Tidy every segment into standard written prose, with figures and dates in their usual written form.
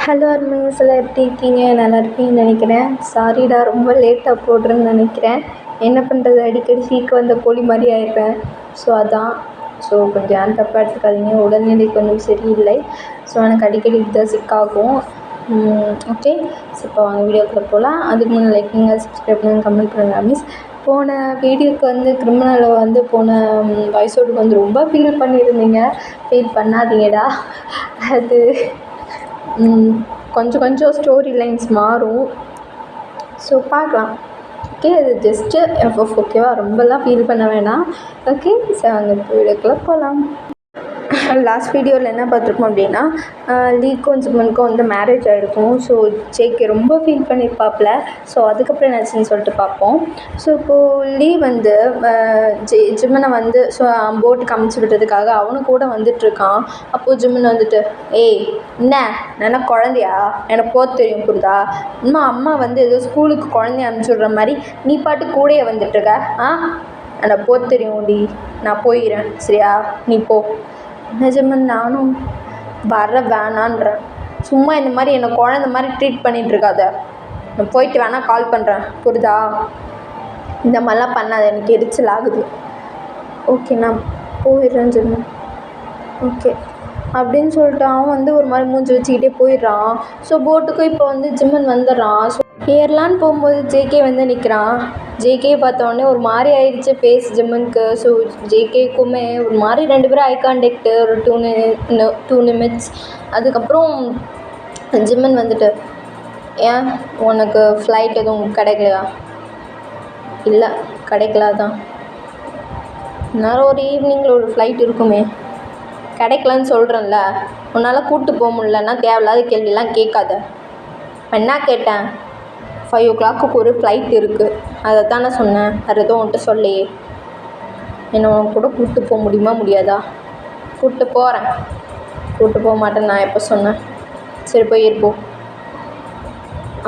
Hello அர்மீஸ், எல்லாம் எப்படி இருக்கீங்க? நல்லா இருக்கீங்கன்னு நினைக்கிறேன். சாரிடா, ரொம்ப லேட்டாக போடுறேன்னு நினைக்கிறேன். என்ன பண்ணுறது, அடிக்கடி சீக்க வந்த கோழி மாதிரி ஆயிடுறேன். அதான். கொஞ்சம் ஏன் தப்பாக எடுத்துக்காதீங்க, உடல்நிலை கொஞ்சம் சரியில்லை. எனக்கு அடிக்கடி இதுதான் சிக்காகும். ஓகே. இப்போ வாங்க வீடியோக்குள்ளே போகலாம். அதுக்கு முன்னே லைக் பண்ணுங்கள், சப்ஸ்கிரைப் பண்ணுங்கள், கமெண்ட் பண்ணுங்கள் அர்மீஸ். போன வீடியோக்கு கிரிமினலை போன வாய்ஸோடுக்கு ரொம்ப ஃபீல் பண்ணியிருந்தீங்க. ஃபீல் பண்ணாதீங்கடா. அது கொஞ்சம் கொஞ்சம் ஸ்டோரி லைன்ஸ் மாறும். பார்க்கலாம். ஓகே, அது ஜஸ்ட்டு எஃப்எஃப், ஓகேவா? ரொம்பலாம் ஃபீல் பண்ண வேணாம். ஓகே, அங்கே வீடியோக்குள்ளே போகலாம். லாஸ்ட் வீடியோவில் என்ன பார்த்துருப்போம் அப்படின்னா, லீக்கும் ஜிம்மனுக்கும் மேரேஜ் ஆகிருக்கும். ஜேகே ரொம்ப ஃபீல் பண்ணியிருப்பாப்புல. அதுக்கப்புறம் என்னாச்சுன்னு சொல்லிட்டு பார்ப்போம். இப்போது லீ ஜிம்மனை போட்டுக்கு அமுச்சு விடுறதுக்காக அவனு கூட வந்துட்டுருக்கான். அப்போது ஜிம்மன் ஏய் என்ன என்ன குழந்தையா, எனக்கு போக தெரியும் புரியுதா? அம்மா ஏதோ ஸ்கூலுக்கு குழந்தைய அனுப்பிச்சி விட்ற மாதிரி நீ பாட்டு கூடயே வந்துட்டுருக்க. எனக்கு போக தெரியும் டி, நான் போயிடுறேன் சரியா, நீ போ. நிஜமன் நானும் வர வேணான்றேன். சும்மா இந்த மாதிரி என்னை குழந்த மாதிரி ட்ரீட் பண்ணிகிட்ருக்காத. நான் போயிட்டு வேணால் கால் பண்ணுறேன் புரியுதா? இந்த மாதிரிலாம் பண்ணாத, எனக்கு எரிச்சல் ஆகுது. ஓகே, நான் போயிடுறேன் ஜிம்மன். ஓகே அப்படின்னு சொல்லிட்டு அவன் ஒரு மாதிரி மூஞ்சி வச்சுக்கிட்டே போயிடுறான். போட்டுக்கும் இப்போ ஜிம்மன் வந்துடுறான். ஏறலான்னு போகும்போது ஜேகே நிற்கிறான். ஜேகே பார்த்தோன்னே ஒரு மாதிரி ஆயிடுச்சு ஃபேஸ் ஜிம்மனுக்கு. ஜேகேக்குமே ஒரு மாதிரி, ரெண்டு பேரும் ஐ கான்டெக்ட் ஒரு 2 நிமிட்ஸ். அதுக்கப்புறம் ஜிம்மன் ஏன் உனக்கு ஃப்ளைட் எதுவும் கிடைக்கலையா? இல்லை கிடைக்கல தான். நேரம் ஒரு ஈவினிங்கில் ஒரு ஃப்ளைட் இருக்குமே. கிடைக்கலன்னு சொல்கிறேன்ல, உன்னால் கூப்பிட்டு போக முடியலன்னா தேவையில்லாத கேள்வியெல்லாம் கேட்காத. என்ன கேட்டேன்? 5 o'clock ஒரு ஃப்ளைட் இருக்குது, அதை தானே சொன்னேன். வேறு எதுவும் உன்கிட்ட சொல்லையே. என்னை உன் கூட கூப்பிட்டு போக முடியுமா முடியாதா? கூப்பிட்டு போகிறேன். கூப்பிட்டு போக மாட்டேன் நான் எப்போ சொன்னேன்? சரி போய் இருப்போம்.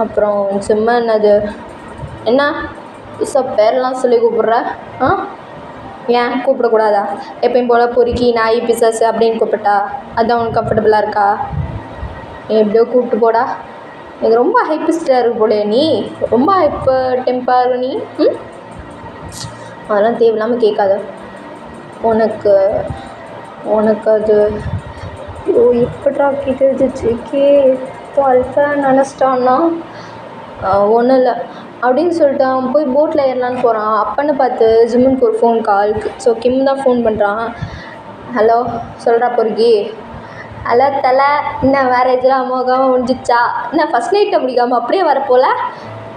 அப்புறம் ஜிம்மன் என்ன பேரெலாம் சொல்லி கூப்பிட்ற? ஏன் கூப்பிடக்கூடாதா? எப்பயும் போல் பொறுக்கி நாய் பிசாசு அப்படின்னு கூப்பிட்டா அதுதான் உனக்கு கம்ஃபர்டபுளாக இருக்கா? எப்படியோ கூப்பிட்டு போடா. இது ரொம்ப ஹைப்பிஸ்டாக இருக்கு போல, நீ ரொம்ப டெம்பர் நீ. அதெல்லாம் தேவையில்லாமல் கேட்காத. உனக்கு அது எப்படா கேட்டது? ஜேகே அல்ஃபா நினச்சிட்டான்னா ஒன்றும் இல்லை அப்படின்னு சொல்லிட்டு அவன் போய் போட்டில் ஏறலான்னு போகிறான். அப்பன்னு பார்த்து ஜிம்மனுக்கு ஒரு ஃபோன் கால். கிம் தான் ஃபோன் பண்ணுறான். ஹலோ சொல்கிறா பொறுக்கி. ஹலோ தலை, என்ன மேரேஜெலாம் அமோகமாக முடிஞ்சிச்சா? என்ன ஃபஸ்ட் நைட்டை முடிக்காமல் அப்படியே வரப்போல?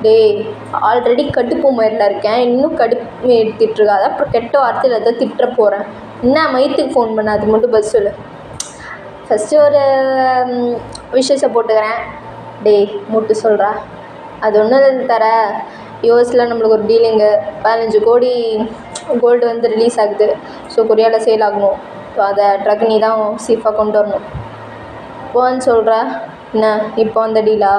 டேய், ஆல்ரெடி கடுப்பு மயிரில் இருக்கேன், இன்னும் கடுப்பு எடுத்துகிட்ருக்காத. அப்புறம் கெட்ட வார்த்தையில் எதாவது திட்டுற போகிறேன். என்ன மயித்துக்கு ஃபோன் பண்ண, அது மட்டும் பதில் சொல்லு. ஃபஸ்ட்டு ஒரு விஷயத்தை போட்டுக்கிறேன். டேய் மூட்டு சொல்கிறா. அது ஒன்றும் தர யூஎஸில் நம்மளுக்கு ஒரு டீலிங்கு 15 கோடி கோல்டு ரிலீஸ் ஆகுது. கொரியாவில் சேல் ஆகணும். அதை ட்ரக் நீ தான் சீஃபாக கொண்டு வரணும். போன்னு சொல்கிற என்ன இப்போ அந்த டீலா?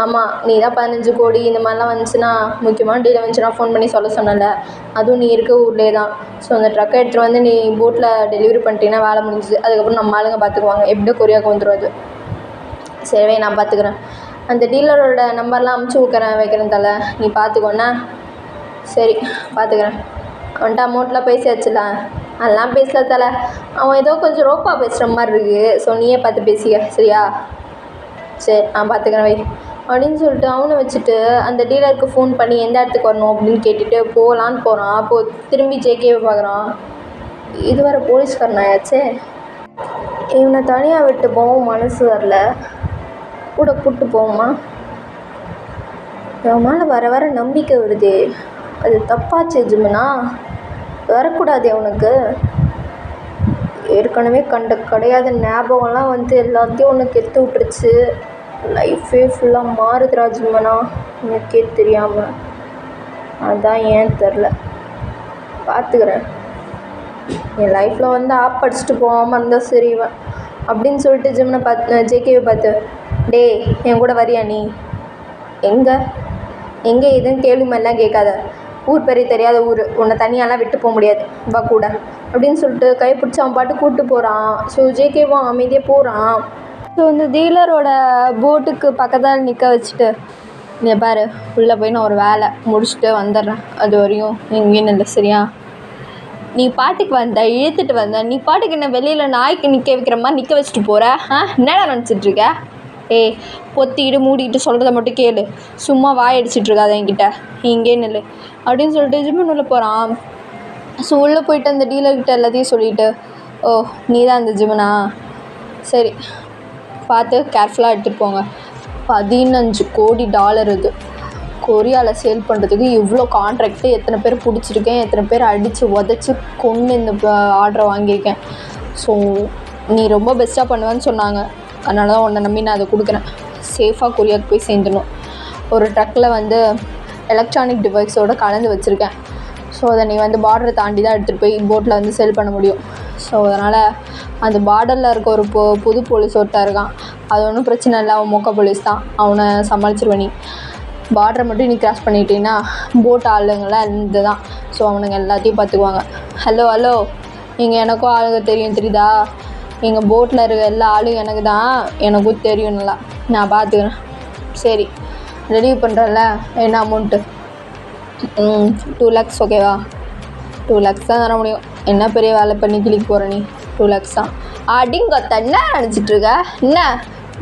ஆமாம், நீ தான் 15 கோடி இந்த மாதிரிலாம் வந்துச்சுன்னா, முக்கியமான டீலை வந்துச்சுன்னா ஃபோன் பண்ணி சொல்ல சொன்னல. அதுவும் நீ இருக்க ஊர்லேயே தான். அந்த ட்ரக்கை எடுத்துகிட்டு நீ போட்டில் டெலிவரி பண்ணிட்டீங்கன்னா வேலை முடிஞ்சுது. அதுக்கப்புறம் நம்ம ஆளுங்க பார்த்துக்குவாங்க. எப்படியோ கொரியாவுக்கு வந்துடும். அது சரிவே, நான் பார்த்துக்குறேன். அந்த டீலரோட நம்பர்லாம் அமுச்சு வைக்கிறேன் தலை, நீ பார்த்துக்கோண்ணா. சரி பார்த்துக்கிறேன். அவன்கிட்ட அமௌண்ட்லாம் பேசியாச்சுல? அதெல்லாம் பேசல தலை, அவன் ஏதோ கொஞ்சம் ரோப்பாக பேசுகிற மாதிரி இருக்குது. நீயே பார்த்து பேசிக்க சரியா? சரி நான் பார்த்துக்கிறேன் வை அப்படின்னு சொல்லிட்டு அவனை வச்சுட்டு அந்த டீலருக்கு ஃபோன் பண்ணி எந்த இடத்துக்கு வரணும் அப்படின்னு கேட்டுட்டு போகலான்னு போகிறான். அப்போது திரும்பி ஜேகேவை பார்க்குறான். இதுவரை போலீஸ்காரனாயாச்சே, இவனை தனியாக விட்டு போகவும் மனசு வரல. கூட கூப்பிட்டு போவோமா? என் மேலே வர வர நம்பிக்கை வருது. அது தப்பாச்சு ஜிம்மனா, வரக்கூடாது அவனுக்கு. ஏற்கனவே கிடையாத ஞாபகம்லாம் எல்லாத்தையும் உனக்கு எடுத்து விட்டுருச்சு. லைஃபே ஃபுல்லாக மாறுதுரா ஜிம்மனா, எனக்கே தெரியாமல். அதான் ஏன் தெரில, பார்த்துக்கிறேன். என் லைஃப்பில் ஆப் அடிச்சுட்டு போகாமல் இருந்தால் சரிவன் அப்படின்னு சொல்லிட்டு ஜேகேவை பார்த்து, டேய் என் கூட வரியா நீ? எங்கே எதுன்னு கேள்வி மாதிரிலாம் கேட்காத. ஊர் பெரிய தெரியாத ஊர், உன்னை தனியாலாம் விட்டு போக முடியாது, வா கூட அப்படின்னு சொல்லிட்டு கைப்பிடிச்சி அவன் பாட்டு கூப்பிட்டு போகிறான். ஜேகேவும் அமைதியாக போகிறான். ஸோ இந்த டீலரோட போட்டுக்கு பக்கத்தில் நிற்க வச்சுட்டு, இங்கே பாரு உள்ளே போய் நான் ஒரு வேலை முடிச்சுட்டு வந்துடுறேன், அது வரையும் எங்கேயும் இல்லை சரியா? நீ பாட்டுக்கு வந்த இழுத்துட்டு வந்த, நீ பாட்டுக்கு என்ன வெளியில் நாய்க்கு நிற்க வைக்கிற மாதிரி நிற்க வச்சுட்டு போகிற. என்னடா நினச்சிட்ருக்க? ஏய் பொத்திக்கிட்டு மூடிக்கிட்டு சொல்கிறத மட்டும் கேளு, சும்மா வாய் அடிச்சிட்ருக்காத என்கிட்ட, இங்கே நில்லு அப்படின்னு சொல்லிட்டு ஜிம்மின் உள்ளே போகிறான். ஸோ உள்ளே போயிட்டு அந்த டீலர்கிட்ட எல்லாத்தையும் சொல்லிவிட்டு, ஓ நீ தான் அந்த ஜிம்முனா, சரி பார்த்து கேர்ஃபுல்லாக எடுத்துகிட்டு போங்க. $15 கோடி இது கொரியாவில் சேல் பண்ணுறதுக்கு இவ்வளோ கான்ட்ராக்டு, எத்தனை பேர் பிடிச்சிருக்கேன், எத்தனை பேர் அடித்து உதச்சி கொண்டு இந்த ஆர்டரை வாங்கியிருக்கேன். ஸோ நீ ரொம்ப பெஸ்ட்டாக பண்ணுவேன்னு சொன்னாங்க, அதனால தான் உன்னை நம்பி நான் அதை கொடுக்குறேன். சேஃபாக கொரியாவுக்கு போய் சேர்ந்துடணும். ஒரு ட்ரக்கில் வந்து எலக்ட்ரானிக் டிவைஸோடு கலந்து வச்சுருக்கேன். ஸோ அதை நீ வந்து பார்டரை தாண்டி தான் எடுத்துகிட்டு போய் போட்டில் வந்து சேல் பண்ண முடியும். ஸோ அதனால் அந்த பார்டரில் இருக்க ஒரு புது போலீஸ் ஒருத்தர் இருக்கான், அது ஒன்றும் பிரச்சனை இல்லை, அவன் மொக்க போலீஸ் தான், அவனை சமாளிச்சிருவேன். நீ பார்டரை மட்டும் நீ கிராஸ் பண்ணிட்டீங்கன்னா போட் ஆளுங்களாம் இருந்து தான், ஸோ அவனுங்க எல்லாத்தையும் பார்த்துக்குவாங்க. ஹலோ நீங்கள் எனக்கும் ஆளுங்க தெரியுதா? எங்கள் போட்டில் இருக்க எல்லா ஆளும் எனக்கு தான், எனக்கும் தெரியும் நல்லா, நான் பார்த்துக்கிறேன். சரி ரெடி பண்ணுறல, என்ன அமௌண்ட்டு? 2 lakhs ஓகேவா? 2 lakhs தான் தர முடியும். என்ன பெரிய வேலை பண்ணி கிளிக்கு போகிற நீ? 2 lakhs தான். அடிங்கொத்த என்ன நினச்சிட்ருக்க? என்ன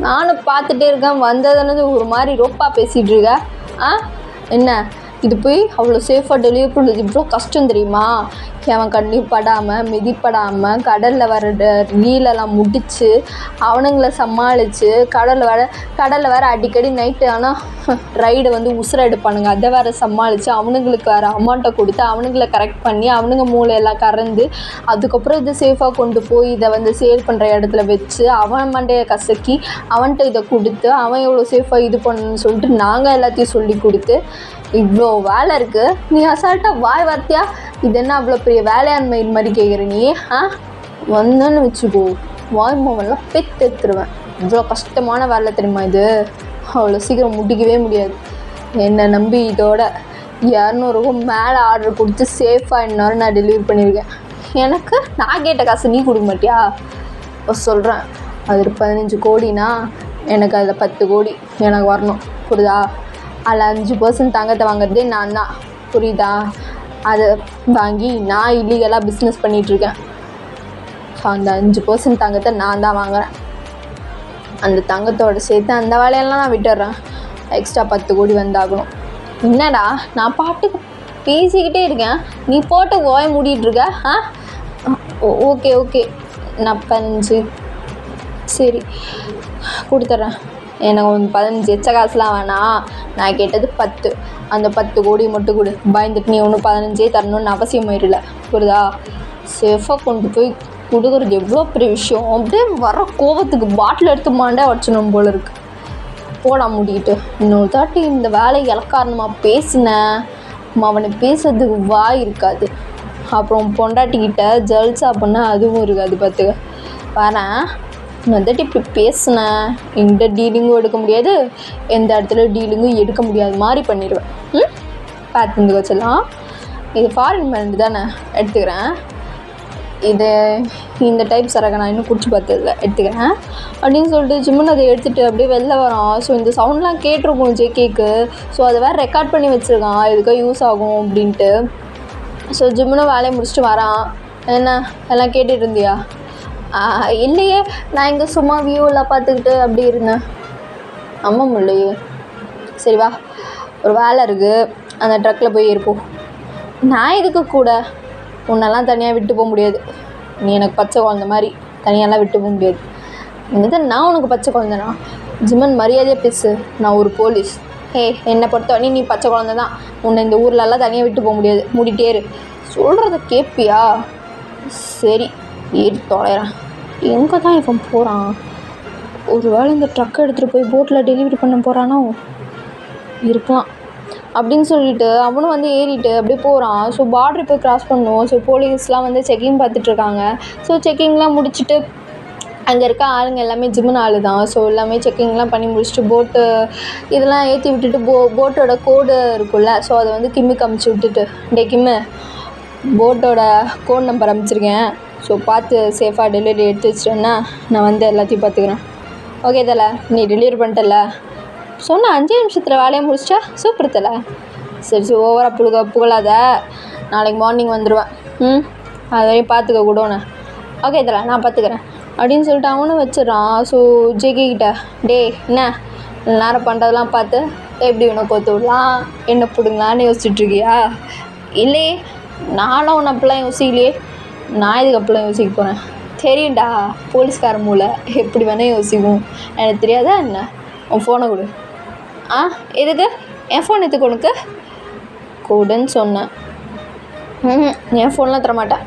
நானும் பார்த்துட்டே இருக்கேன், வந்ததுன்னு ஒரு மாதிரி ரோப்பாக பேசிகிட்டு இருக்க. என்ன இது போய் அவ்வளோ சேஃபாக டெலிவரி பண்ணுறது இவ்வளோ கஷ்டம் தெரியுமா? அவன் கண்ணில் படாமல் மிதிப்படாமல் கடலில் வர ரீலெல்லாம் முடித்து அவனுங்களை சமாளித்து கடலில் வேறு அடிக்கடி நைட்டு ஆனால் ரைடு வந்து உசுரை எடுப்பானுங்க, அதை வேறு சமாளித்து அவனுங்களுக்கு வேறு அமௌண்ட்டை கொடுத்து அவனுங்களை கரெக்ட் பண்ணி அவனுங்க மூளையெல்லாம் கறந்து அதுக்கப்புறம் இதை சேஃபாக கொண்டு போய் இதை வந்து சேல் பண்ணுற இடத்துல வச்சு அவன் மண்டையை கசக்கி அவன்கிட்ட இதை கொடுத்து அவன் எவ்வளோ சேஃபாக இது பண்ணணும்னு சொல்லிட்டு நாங்கள் எல்லாத்தையும் சொல்லி கொடுத்து இவ்வளோ வேலை இருக்குது. நீ அசால்ட்டாக வாய் வார்த்தையா இது என்ன அவ்வளோ பெரிய வேலையாண்மை இது மாதிரி கேட்குற நீ? வந்தேன்னு வச்சுக்கோ, வாய் மோவெல்லாம் பெற்று எடுத்துருவேன். இவ்வளோ கஷ்டமான வேலை தெரியுமா இது? அவ்வளோ சீக்கிரம் முடிக்கவே முடியாது. என்னை நம்பி இதோட 200 மேலே ஆர்டர் கொடுத்து சேஃபாக இந்நேரம் நான் டெலிவரி பண்ணியிருக்கேன். எனக்கு நான் கேட்ட காசு நீ கொடுக்க மாட்டியா? இப்போ சொல்கிறேன், அது 15 கோடினா எனக்கு அதில் 10 கோடி எனக்கு வரணும், புரியுதா? அதில் 5% தங்கத்தை வாங்குறதே நான் தான், புரியுதா? அதை வாங்கி நான் இல்லீகலாக பிஸ்னஸ் பண்ணிகிட்ருக்கேன். ஸோ அந்த 5% தங்கத்தை நான் தான் வாங்குகிறேன். அந்த தங்கத்தோடு சேர்த்து அந்த வேலையெல்லாம் நான் விட்டுடுறேன். எக்ஸ்ட்ரா 10 கோடி வந்தாகணும். என்னடா நான் பாட்டுக்கு பேசிக்கிட்டே இருக்கேன், நீ போட்டு ஓய மூடிட்டுருக்க. ஓகே நான் 15 சரி கொடுத்துட்றேன். எனக்கு 15 எச்ச காசுலாம் வேணாம், நான் கேட்டது 10. அந்த 10 கோடி மட்டும் கொடு. பயந்துட்டு நீ ஒன்றும் 15 தரணும்னு அவசியம் ஆயிடல, புரியுதா? சேஃபாக கொண்டு போய் கொடுக்குறது எவ்வளோ பெரிய விஷயம். அப்படியே வர கோவத்துக்கு பாட்டில் எடுத்து மாண்டே வச்சிடணும் போல இருக்குது. போடா முடிக்கிட்டு இன்னொரு தாட்டி இந்த வேலை இலக்காரணமாக பேசினேன், அவனை பேசுறதுக்கு வாய் இருக்காது. அப்புறம் பொண்டாட்டிக்கிட்ட ஜல்சா பண்ண அதுவும் இருக்காது, பார்த்துக்க. வரேன், வந்துட்டு இப்படி பேசினேன், எந்த டீலிங்கும் எடுக்க முடியாது, எந்த இடத்துல டீலிங்கும் எடுக்க முடியாது மாதிரி பண்ணிடுவேன். பார்த்து வச்சலாம். இது ஃபாரின் பிராண்டு தானே, எடுத்துக்கிறேன். இது இந்த டைப் சரகை நான் இன்னும் குடிச்சு பார்த்ததில்ல, எடுத்துக்கிறேன் அப்படின்னு சொல்லிட்டு ஜிம்முன்னு அதை எடுத்துகிட்டு அப்படியே வெளில வரான். ஸோ இந்த சவுண்ட்லாம் கேட்டிருக்கும் ஜேகேக்கு. ஸோ அதை வேறு ரெக்கார்ட் பண்ணி வச்சுருக்கான், இதுக்காக யூஸ் ஆகும் அப்படின்ட்டு. ஸோ ஜிம்முன்னு வேலையை முடிச்சுட்டு வரான். என்ன எல்லாம் கேட்டுட்டு இருந்தியா? இல்லையே, நான் இங்கே சும்மா வியூவெல்லாம் பார்த்துக்கிட்டு அப்படி இருந்தேன். ஆமாம் இல்லையே, சரி வா, ஒரு வேலை இருக்குது, அந்த ட்ரக்கில் போய் இருப்போம். நான் இதுக்கு கூட உன்னெல்லாம் தனியாக விட்டு போக முடியாது. நீ எனக்கு பச்சை குழந்த மாதிரி தனியாலாம் விட்டு போக முடியாது. இந்த நான் உனக்கு பச்சை குழந்தைனா? ஜிம்மன் மரியாதையாக பேசு, நான் ஒரு போலீஸ். என்னை பொறுத்தவரையும் நீ பச்சை குழந்தை தான், உன்னை இந்த ஊர்லலாம் தனியாக விட்டு போக முடியாது, மூடிட்டே இரு. சொல்கிறத கேட்பியா? சரி ஏறி தொலைகிறேன். எங்கே தான் இவன் போகிறான்? ஒரு வேளை இந்த ட்ரக்கை எடுத்துகிட்டு போய் போட்டில் டெலிவரி பண்ண போகிறானோ இருக்கலாம் அப்படின்னு சொல்லிட்டு அவனும் வந்து ஏறிட்டு அப்படியே போகிறான். ஸோ பார்டர் போய் க்ராஸ் பண்ணணும். ஸோ போலீஸ்லாம் வந்து செக்கிங் பார்த்துட்ருக்காங்க. ஸோ செக்கிங்லாம் முடிச்சுட்டு அங்கே இருக்க ஆளுங்க எல்லாமே ஜிம்முன்னு ஆளு தான். ஸோ எல்லாமே செக்கிங்லாம் பண்ணி முடிச்சுட்டு போட்டு இதெல்லாம் ஏற்றி விட்டுட்டு போட்டோட கோடு இருக்குல்ல, ஸோ அதை வந்து கிம்மிக்கு அமுச்சு விட்டுட்டு, கிம்மு போட்டோட கோட் நம்பர் அமுச்சிருக்கேன், ஸோ பார்த்து சேஃபாக டெலிவரி எடுத்து வச்சிட்டேன்னா நான் வந்து எல்லாத்தையும் பார்த்துக்கிறேன். ஓகே தலை, நீ டெலிவரி பண்ணிட்டல, சொன்ன 5 நிமிஷத்தில் வேலையை முடிச்சிட்டா சூப்பர் தலை. சரி ஓவராக புகழாத, நாளைக்கு மார்னிங் வந்துடுவேன். அது வரையும் பார்த்துக்க கூடோன்னு. ஓகே தலை, நான் பார்த்துக்கிறேன் அப்படின்னு சொல்லிட்டு அவனும் வச்சிடறான். ஸோ ஜேகே கிட்ட, டே என்ன நேரம் பண்ணுறதெல்லாம் பார்த்து எப்படி உனக்கு கொத்து விடலாம், என்ன பிடுங்களான்னு யோசிச்சுட்ருக்கியா? இல்லையே, நானும் உன்னை அப்படிலாம் யோசிக்கலையே. நான் இதுக்கு அப்படிலாம் யோசிக்க போகிறேன்? தெரியும்டா, போலீஸ்கார மூளை எப்படி வேணால் யோசிக்கும். எனக்கு தெரியாதா என்ன? உன் ஃபோனை கொடு. எதுக்கு? என் ஃபோன் எதுக்கு உனக்கு? கொடுன்னு சொன்னேன். என் ஃபோன்லாம் தரமாட்டேன்.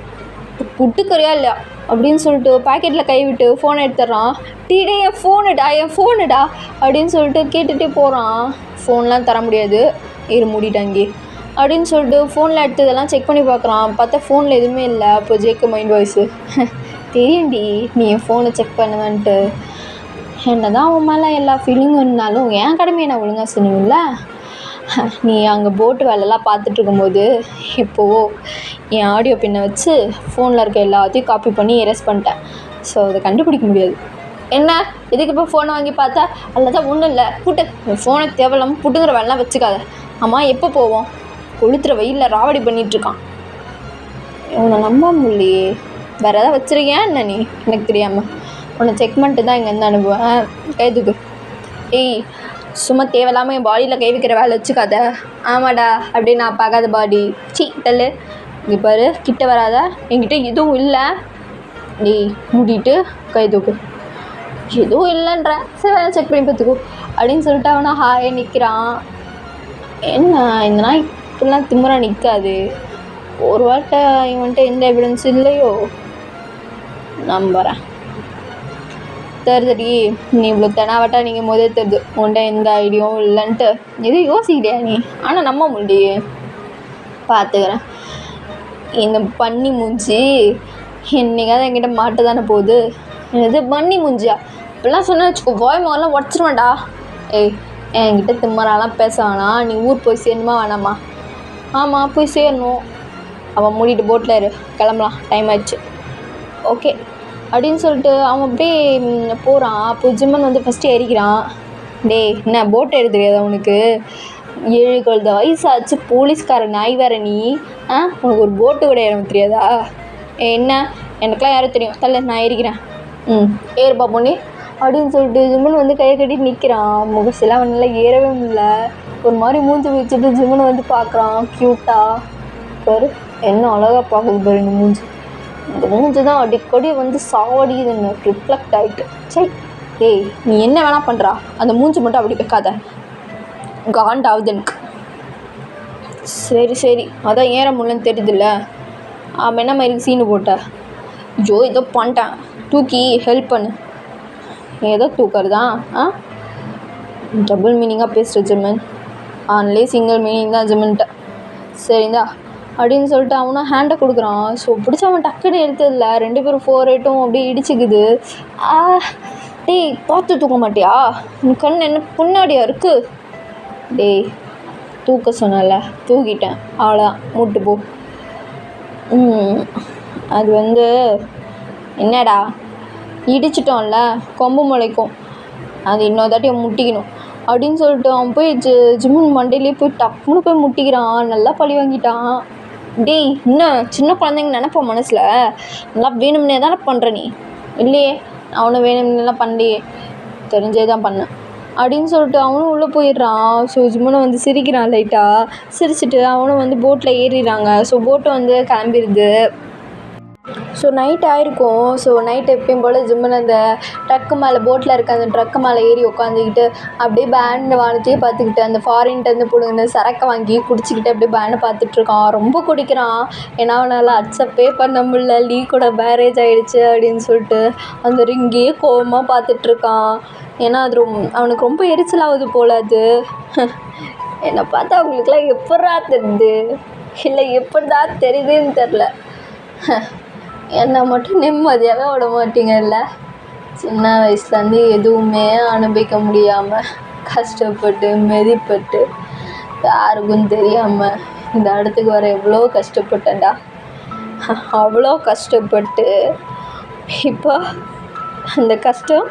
புட்டுக்கறியா இல்லையா அப்படின்னு சொல்லிட்டு பாக்கெட்டில் கை விட்டு ஃபோனை எடுத்துட்றான். டீடே என் ஃபோனுடா அப்படின்னு சொல்லிட்டு கேட்டுகிட்டே போகிறான். ஃபோன்லாம் தர முடியாது, மூடிட்டாங்கி அப்படின்னு சொல்லிட்டு ஃபோனில் எடுத்ததெல்லாம் செக் பண்ணி பார்க்குறான். பார்த்தா ஃபோனில் எதுவுமே இல்லை. அப்போ ஜேக்கு மைண்ட் வாய்ஸு, தெரியும்டி நீ என் ஃபோனை செக் பண்ணுவேன்ட்டு. என்ன தான் உன் மேலே எல்லா ஃபீலிங்கும் இருந்தாலும் என் கடமையை நான் ஒழுங்காக சொன்னீங்கல்ல. நீ அங்கே போட்டு வேலைலாம் பார்த்துட்ருக்கும்போது இப்போது என் ஆடியோ பின்னை வச்சு ஃபோனில் இருக்க எல்லாத்தையும் காப்பி பண்ணி எரேஸ் பண்ணிட்டேன். ஸோ அதை கண்டுபிடிக்க முடியாது. என்ன இதுக்கு இப்போ ஃபோனை வாங்கி பார்த்தா அல்லதான் ஒன்றும் இல்லை, புட்டு ஃபோனை தேவையில்லாமல் புட்டுங்கிற வேலைலாம் வச்சுக்காத. ஆமாம், எப்போ போவோம்? கொளுத்துற வெயிலில் ராவடி பண்ணிகிட்ருக்கான். உன்னை நம்ப முடியலையே. வேறு எதாவது வச்சுருக்கேன் என்ன நீ? எனக்கு தெரியாமல் உன்னை செக் பண்ணிட்டு தான் இங்கேருந்து அனுப்புவேன். கைதுக்கு ஏய், சும்மா தேவையில்லாமல் என் பாடியில் கை வைக்கிற வேலை வச்சுக்காத. ஆமாடா, அப்படியே நான் பார்க்காத பாடி. தள்ளு, இங்கே பாரு, கிட்ட வராத, என்கிட்ட எதுவும் இல்லை. டேய் மூடிட்டு கை தூக்கு. எதுவும் இல்லைன்றேன், சரி வேலை செக் பண்ணி பார்த்துக்கோ அப்படின்னு சொல்லிட்டு அவனை ஹாயே நிற்கிறான். என்ன இந்த நாய் இப்படிலாம் திமுறா நிற்காது. ஒரு வாட்டை இவன்ட்டு எந்த எவிடன்ஸ் இல்லையோ? நம்புகிறேன். தெரியுதுடி, நீ இவ்வளோ தெனாவட்டா நீங்கள் முதலே தெரியுது உன்ட்ட எந்த ஐடியாவும் இல்லைன்ட்டு. எதுவும் யோசிக்கலையா நீ? ஆனால் நம்ப முடியே. பார்த்துக்கிறேன். இந்த பண்ணி மூஞ்சி என்னைக்காவது என்கிட்ட மாட்ட தானே போகுது. இது பண்ணி மூஞ்சியா இப்படிலாம் சொன்ன வச்சுக்கோ, வாய் மகெல்லாம் உடச்சிருவேன்டா. ஏய், என்கிட்ட திம்மராலாம் பேச வேணாம். நீ ஊர் போய் சேரணுமா வேணாமா? ஆமாம், போய் சேரணும். அவன் மூடிட்டு போட்டில் இரு, கிளம்பலாம், டைம் ஆயிடுச்சு. ஓகே அப்படின்னு சொல்லிட்டு அவன் அப்படியே போகிறான். அப்போ ஜிம்மன் வந்து ஃபஸ்ட்டு ஏறிக்கிறான். டேய் என்ன போட் எடுக்க தெரியாதா உனக்கு? 7 குழந்த வயசாச்சு, போலீஸ்கார நாய் வேற நீ. உனக்கு ஒரு போட்டு கூட ஏற தெரியாதா? என்ன எனக்குலாம் யாரும் தெரியும், தள்ள நான் ஏறிக்கிறேன். ஏறுப்பா பொண்ணு அப்படின்னு சொல்லிட்டு ஜிம்மன் வந்து கையை கட்டிட்டு நிற்கிறான். முகசெல்லாம் அவனால் ஏறவே முடியல. ஒரு மாதிரி மூஞ்சி வச்சுட்டு ஜிம்மனை வந்து பார்க்குறான். க்யூட்டாக பாரு, என்ன அழகாக பார்க்குது பாரு இந்த மூஞ்சி. இந்த மூஞ்சி தான் அடிக்கடி வந்து சாவடியுதுன்னு ரிஃப்ளெக்ட் ஆகிட்டு. சரி ஏய், நீ என்ன வேணால் பண்ணுறா, அந்த மூஞ்சி மட்டும் அப்படி வைக்காத, காண்டாகுது எனக்கு. சரி அதான் ஏற முடியலன்னு தெரியுதுல்ல. அவன் என்ன மாதிரி சீனு போட்ட? ஐயோ ஏதோ பண்ணிட்டேன், தூக்கி ஹெல்ப் பண்ணு. ஏதோ தூக்கறதா? டபுள் மீனிங்காக பேசுகிற ஜிம்மன். ஆன்லேயே சிங்கிள் மீனிங் தான் ஜிம்மன்ட்ட. சரிந்தா அப்படின்னு சொல்லிட்டு அவனும் ஹேண்டை கொடுக்குறான். ஸோ பிடிச்ச அவன் டக்குன்னு எடுத்ததில்ல. 2 பேரும் 4-8 அப்படியே இடிச்சுக்குது. டேய் பார்த்து தூக்க மாட்டியா? உன் கண் என்ன புண்ணாடியா இருக்குது? டேய் தூக்க சொன்னல, தூக்கிட்டேன், அவ்வளோதான், மூட்டு போ. அது வந்து என்னடா, இடிச்சிட்டோம்ல, கொம்பு முளைக்கும், அது இன்னொரு தாட்டி முட்டிக்கணும் அப்படின்னு சொல்லிட்டு அவன் போய் ஜிம்மன் மண்டையிலே போய் டப்புன்னு போய் முட்டிக்கிறான். நல்லா பழி வாங்கிட்டான். டேய் இன்னும் சின்ன குழந்தைங்க நினைப்போம் மனசில், நல்லா வேணும்னே தானே பண்ணுற நீ? இல்லையே, அவனும் வேணும்னெலாம் பண்ணலையே, தெரிஞ்சே தான் பண்ணேன் அப்படின்னு சொல்லிட்டு அவனும் உள்ளே போயிடுறான். ஸோ ஜிம்மனை வந்து சிரிக்கிறான். லைட்டாக சிரிச்சிட்டு அவனும் வந்து போட்டில் ஏறிடுறாங்க. ஸோ போட்டை வந்து கிளம்பிடுது. ஸோ நைட் ஆகிருக்கும். ஸோ நைட் எப்பயும் போல் ஜிம்மன் அந்த ட்ரக்கு மேலே, போட்டில் இருக்க அந்த ட்ரக்கு மேலே ஏறி உட்காந்துக்கிட்டு அப்படியே பேண்ட் வானத்தையே பார்த்துக்கிட்டு அந்த ஃபாரின்ட்டேருந்து பிடுங்கின சரக்கை வாங்கி குடிச்சிக்கிட்டு அப்படியே பேண்டை பார்த்துட்ருக்கான். ரொம்ப குடிக்கிறான். ஏன்னா அவனால் அக்செப்டே பண்ண முடியல, லீ கூட மேரேஜ் ஆகிடுச்சு அப்படின்னு சொல்லிட்டு அந்த ரிங்கே கோவமாக பார்த்துட்ருக்கான். ஏன்னா அது அவனுக்கு ரொம்ப எரிச்சலாகுது போல். அது என்னை பார்த்தா அவங்களுக்குலாம் எப்பட்றா தெரியுது, இல்லை எப்படி தான் தெரியுதுன்னு தெரில. என்னை மட்டும் நிம்மதியாகவே விட மாட்டீங்கல்ல. சின்ன வயசுலேருந்து எதுவுமே அனுபவிக்க முடியாமல் கஷ்டப்பட்டு மெதிப்பட்டு யாருக்கும் தெரியாமல் இந்த இடத்துக்கு வர எவ்வளோ கஷ்டப்பட்டேன்டா. அவ்வளோ கஷ்டப்பட்டு இப்போ அந்த கஷ்டம்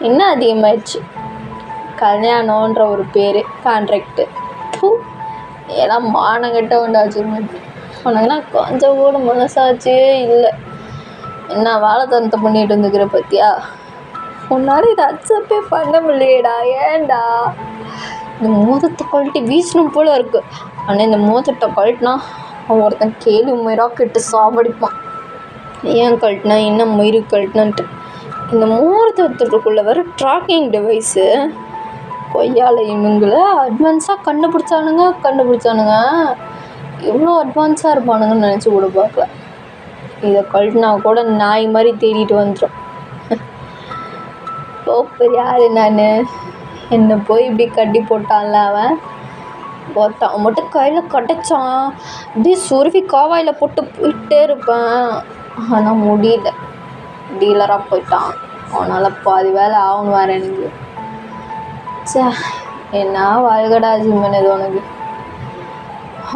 இன்னும் அதிகமாகிடுச்சு. கல்யாணன்ற ஒரு பேர், கான்ட்ராக்டு, எல்லாம் மானங்கட்ட உண்டாச்சு. உனக்குன்னா கொஞ்சம் கூட மனசாட்சியே இல்லை. என்ன வாழைத்தனத்தை பண்ணிட்டு வந்துக்கிற பற்றியா? உன்னால் இதை அக்செப்டே பண்ண முடியலடா. ஏன்டா? இந்த மோதத்தை கழட்டி வீசணும் போல இருக்கு. ஆனால் இந்த மோதத்தை கழட்டினா அவன் ஒருத்தன் கேள்வி மயிராக கெட்டு சாவடிப்பான். ஏன் கழட்டினா என்ன மயிறு கழட்டினான்ட்டு. இந்த மோதத்துக்குள்ளே வர ட்ராக்கிங் டிவைஸு கொய்யால இவங்களை அட்வான்ஸாக கண்டுபிடிச்சானுங்க. எவ்வளோ அட்வான்ஸாக இருப்பானுங்கன்னு நினச்சி கூட பார்க்கல. இதை கழட்டினா கூட நாய் மாதிரி தேடிட்டு வந்துடும். பெரிய யார் நான்? என்னை போய் இப்படி கட்டி போட்டான்ல அவன். ஒருத்தன் மட்டும் கையில் கடைச்சான், இப்படியே சுருவி காவாயில் போட்டு போயிட்டே இருப்பேன். ஆனால் முடியல, டீலராக போயிட்டான். அவனால் பாதி வேலை ஆகணும் வேறு எனக்கு. என்ன வாழ்கடா ஜிம்மன் இது உனக்கு.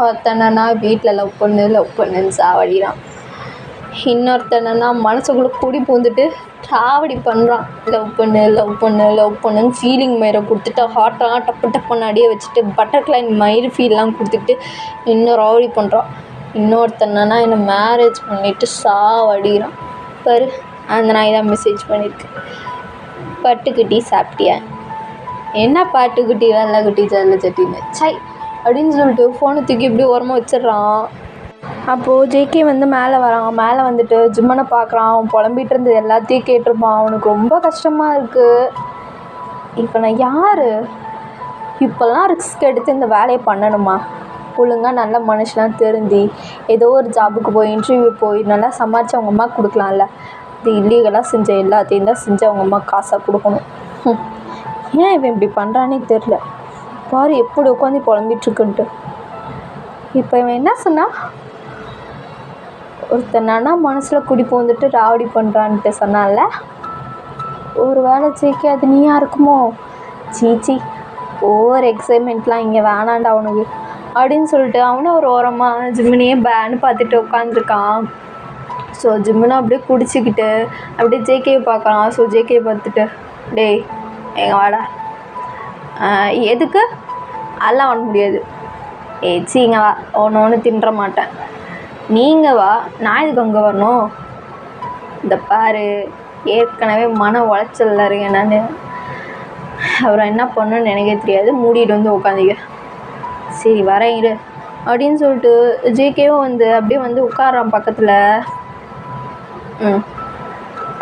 ஒருத்தனா வீட்டில் லவ் பண்ணுன்னு சாவடிறான். இன்னொருத்தனா மனசுக்குள்ளே கூடி பூந்துட்டு ட்ராவடி பண்ணுறான். லவ் பண்ணுன்னு ஃபீலிங் மயிரை கொடுத்துட்டு ஹார்ட்டெல்லாம் டப்புன்னு அடியே வச்சுட்டு பட்டர்ஃப்ளை மயிறு ஃபீல்லாம் கொடுத்துட்டு இன்னும் ராவடி பண்ணுறான். இன்னொருத்தனா என்னை மேரேஜ் பண்ணிவிட்டு சாவடிக்கிறான். பாரு, அந்த நாய் தான் மெசேஜ் பண்ணியிருக்கு. பட்டுக்குட்டி சாப்பிட்டியா? என்ன பாட்டுக்குட்டி வெள்ளைக்குட்டி ஜல்ல சட்டின்னு சை அப்படின்னு சொல்லிட்டு ஃபோனை தூக்கி இப்படி ஓரமாக வச்சிடுறான். அப்போது ஜேகே மேலே வரான். மேலே வந்துட்டு ஜிம்மனை பார்க்குறான். அவன் புலம்பிகிட்டு இருந்தது எல்லாத்தையும் கேட்டிருப்பான். அவனுக்கு ரொம்ப கஷ்டமாக இருக்குது. இப்போ நான் யார்? இப்போல்லாம் ரிஸ்க் எடுத்து இந்த வேலையை பண்ணணுமா? ஒழுங்காக நல்ல மனுஷனாக தெரிஞ்சு ஏதோ ஒரு ஜாபுக்கு போய் இன்டர்வியூ போய் நல்லா சமாளித்து அவங்க அம்மா கொடுக்கலாம்ல. இது இல்லீகலாக செஞ்ச எல்லாத்தையும் தான் செஞ்சு அவங்க அம்மா காசாக கொடுக்கணும். ஏன் இவன் இப்படி பண்ணுறானே தெரில. பாரு எப்படி உட்காந்து புலம்பிகிட்ருக்குன்ட்டு. இப்போ இவன் என்ன சொன்னான்? ஒருத்தனானா மனசில் குடி போந்துட்டு ராவடி பண்ணுறான்ட்டு சொன்னான்ல. ஒரு வேளை ஜேகே அது நீயா இருக்குமோ? சீச்சி, ஓவர் எக்ஸைட்மெண்ட்லாம் இங்கே வேணாண்டா அவனுக்கு அப்படின்னு சொல்லிட்டு அவனும் ஒரு ஓரமாக ஜிம்மனையே பேன்னு பார்த்துட்டு உட்காந்துருக்கான். ஸோ ஜிம்மனை அப்படியே குடிச்சிக்கிட்டு அப்படியே ஜேகேயை பார்க்கலாம். ஸோ ஜேகேயை பார்த்துட்டு, டேய் எங்க வாடா. எதுக்கு? அதெல்லாம் பண்ண முடியாது. சீங்க வா, ஒன்று தின்ற மாட்டேன். நீங்கள் வா, நான் இதுக்கு அங்கே வரணும். இந்த பாரு, ஏற்கனவே மன உளைச்சலில் இருக்கேன் நான். அப்புறம் என்ன பண்ணணுன்னு எனக்கே தெரியாது. மூடிட்டு உட்காந்துக்க. சரி வரேன் இரு அப்படின்னு சொல்லிட்டு ஜேகேவும் அப்படியே உட்காரான் பக்கத்தில்.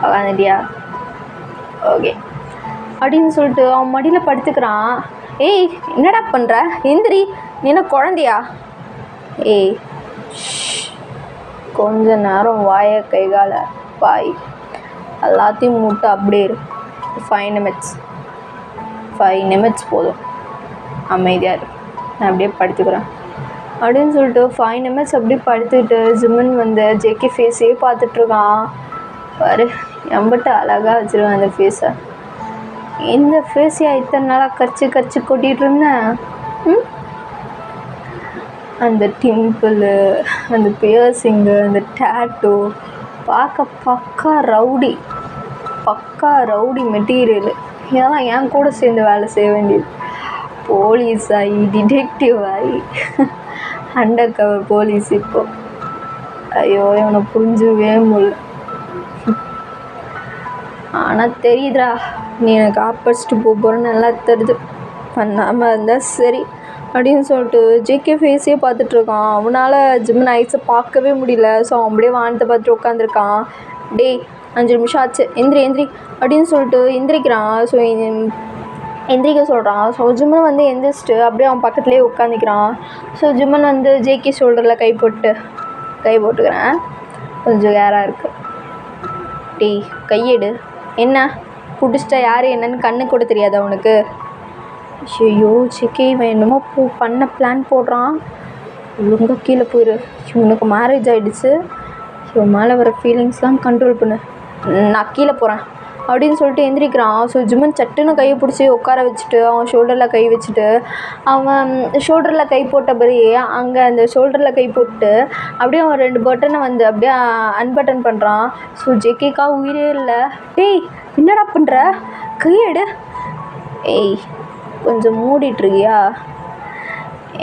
உட்காந்துட்டியா? ஓகே அப்படின்னு சொல்லிட்டு அவன் மடியில் படுத்துக்கிறான். ஏய் என்னடா பண்ணுற? எந்திரி, நீ என்ன குழந்தையா? ஏய் கொஞ்ச நேரம் வாயை கைகால பாய் எல்லாத்தையும் மூட்டு அப்படியே இரு. 5 நிமிட்ஸ் போதும், அமைதியாக இரு, நான் அப்படியே படுத்துக்கிறேன் அப்படின்னு சொல்லிட்டு 5 நிமிட்ஸ் அப்படியே படுத்துக்கிட்டு ஜிம்மன் ஜேகே ஃபேஸே பார்த்துட்ருக்கான். பாரு எம்பிட்டு அழகாக வச்சுருவேன் அந்த ஃபேஸை. இந்த ஃபேஸையா இத்தனை நாளாக கரிச்சு கொட்டிகிட்டு இருந்தேன். அந்த டிம்பிள், அந்த பியர்சிங்கு, அந்த டேட்டோ பார்க்க பக்கா ரவுடி மெட்டீரியலு. இதெல்லாம் என் கூட சேர்ந்து வேலை செய்ய வேண்டியது. போலீஸ் ஆகி டிடெக்டிவ் ஆகி அண்டர் கவர் போலீஸ். இப்போ ஐயோ இவனை புரிஞ்சுக்கவே முடியல. ஆனால் தெரியுதுடா, நீ எனக்கு ஆப்படிச்சிட்டு போகிறேன்னு நல்லா தெரியுது. பண்ணாமல் இருந்தால் சரி அப்படின்னு சொல்லிட்டு ஜேகே ஃபேஸே பார்த்துட்ருக்கான். அவனால் ஜிம்மன் ஐஸை பார்க்கவே முடியல. ஸோ அவன் அப்படியே வானத்தை பார்த்துட்டு உட்காந்துருக்கான். டேய் 5 நிமிஷம் ஆச்சு, எந்திரி அப்படின்னு சொல்லிட்டு எந்திரிக்கிறான். ஸோ எந்திரிக்க சொல்கிறான். ஸோ ஜிம்மன் எந்திரிச்சிட்டு அப்படியே அவன் பக்கத்துலேயே உட்காந்துக்கிறான். ஸோ ஜிம்மன் ஜேகே ஷோல்டரில் கை போட்டுக்கிறேன். கொஞ்சம் கேராக இருக்குது. டேய் கையெடு. என்ன பிடிச்சிட்டா யார் என்னன்னு கண்ணு கூட தெரியாது அவனுக்கு? ஐயோ ஜேகே இவன் என்னமோ பண்ண பிளான் போடுறான். ஒழுங்காக கீழே போயிரு. இவனுக்கு மேரேஜ் ஆகிடுச்சு. இவன் மேலே வர ஃபீலிங்ஸ்லாம் கண்ட்ரோல் பண்ணு. நான் கீழே போகிறேன் அப்படின்னு சொல்லிட்டு எந்திரிக்கிறான். ஸோ ஜிம்மன் சட்டுன்னு கையை பிடிச்சி உட்கார வச்சுட்டு அவன் ஷோல்டரில் கை வச்சுட்டு அவன் ஷோல்டரில் கை போட்டபடி அங்கே அந்த ஷோல்டரில் கை போட்டு அப்படியே அவன் 2 பட்டனை அப்படியே அன்பட்டன் பண்ணுறான். ஸோ ஜேகேக்கா உயிரே இல்லை. டேய் என்னடா பண்ணுற? கையெடு. ஏய் கொஞ்சம் மூடிட்டுருக்கியா?